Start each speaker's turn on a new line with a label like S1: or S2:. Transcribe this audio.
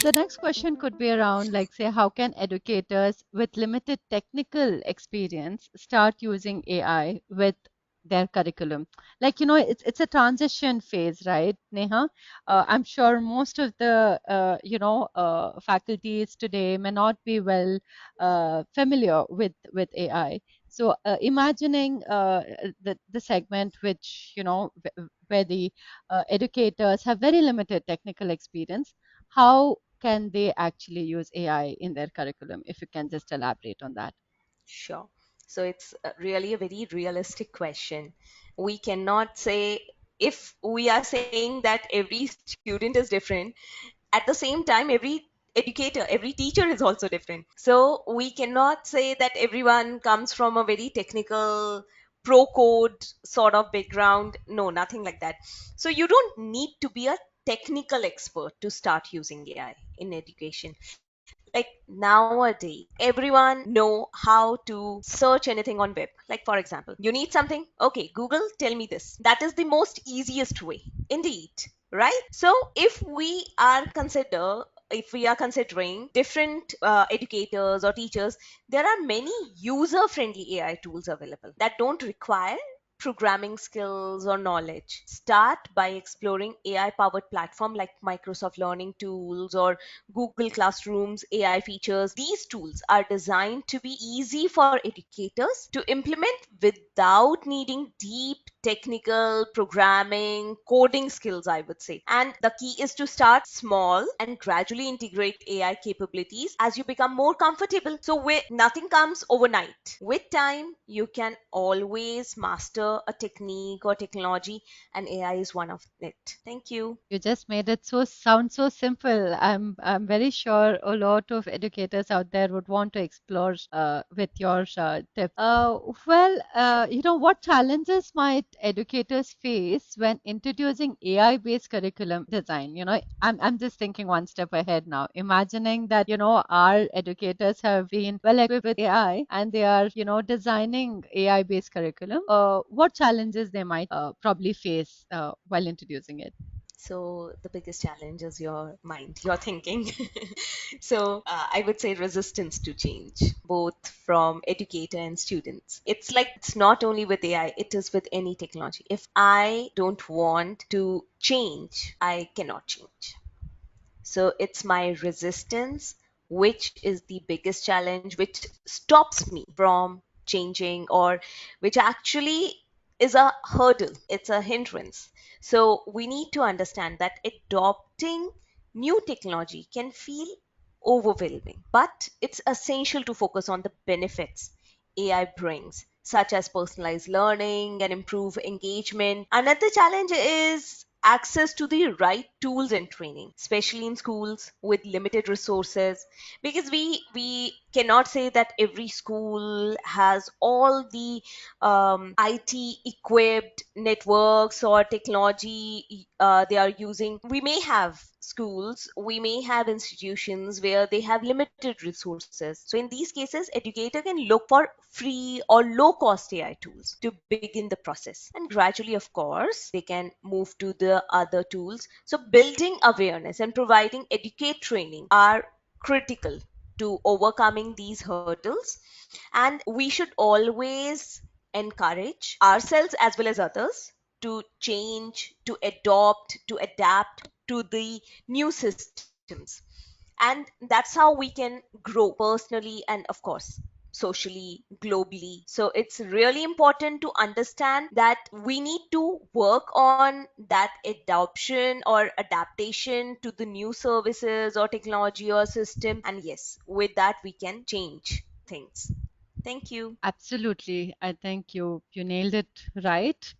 S1: The next question could be around, like, say, how can educators with limited technical experience start using AI with their curriculum? Like, it's a transition phase, right, Neha? I'm sure most of the, faculties today may not be well familiar with AI. So, imagining the segment which, where the educators have very limited technical experience, how can they actually use AI in their curriculum? If you can just elaborate on that.
S2: Sure. So it's really a very realistic question. We cannot say, if we are saying that every student is different, at the same time, every educator, every teacher is also different. So we cannot say that everyone comes from a very technical pro code sort of background. No, nothing like that. So you don't need to be a technical expert to start using AI in education. Like nowadays everyone know how to search anything on web. Like for example, you need something, okay, Google, tell me this. That is the most easiest way indeed, right? So if we are considering different educators or teachers, there are many user friendly AI tools available that don't require programming skills or knowledge. Start by exploring AI powered platform like Microsoft Learning Tools or Google Classroom's AI features. These tools are designed to be easy for educators to implement without needing deep technical programming, coding skills, I would say. And the key is to start small and gradually integrate AI capabilities as you become more comfortable. So, nothing comes overnight. With time, you can always master a technique or technology, and AI is one of it. Thank you.
S1: You just made it sound so simple. I'm very sure a lot of educators out there would want to explore with your tips. What challenges might educators face when introducing AI-based curriculum design? I'm just thinking one step ahead now, imagining that, our educators have been well equipped with AI and they are, designing AI-based curriculum. What challenges they might probably face while introducing it?
S2: So the biggest challenge is your mind, your thinking. So I would say resistance to change, both from educator and students. It's like it's not only with AI, it is with any technology. If I don't want to change, I cannot change. So it's my resistance, which is the biggest challenge, which stops me from changing, or which actually is a hurdle, it's a hindrance. So we need to understand that adopting new technology can feel overwhelming, but it's essential to focus on the benefits AI brings, such as personalized learning and improve engagement. Another challenge is access to the right tools and training, especially in schools with limited resources, because we cannot say that every school has all the IT equipped networks or technology they are using. We may have schools, we may have institutions where they have limited resources. So in these cases, educator can look for free or low cost AI tools to begin the process. And gradually, of course, they can move to the other tools. So building awareness and providing educate training are critical to overcoming these hurdles. And we should always encourage ourselves as well as others to change, to adopt, to adapt to the new systems. And that's how we can grow personally and, of course, socially, globally. So it's really important to understand that we need to work on that adoption or adaptation to the new services or technology or system. And yes, with that, we can change things. Thank you.
S1: Absolutely. I think you nailed it right.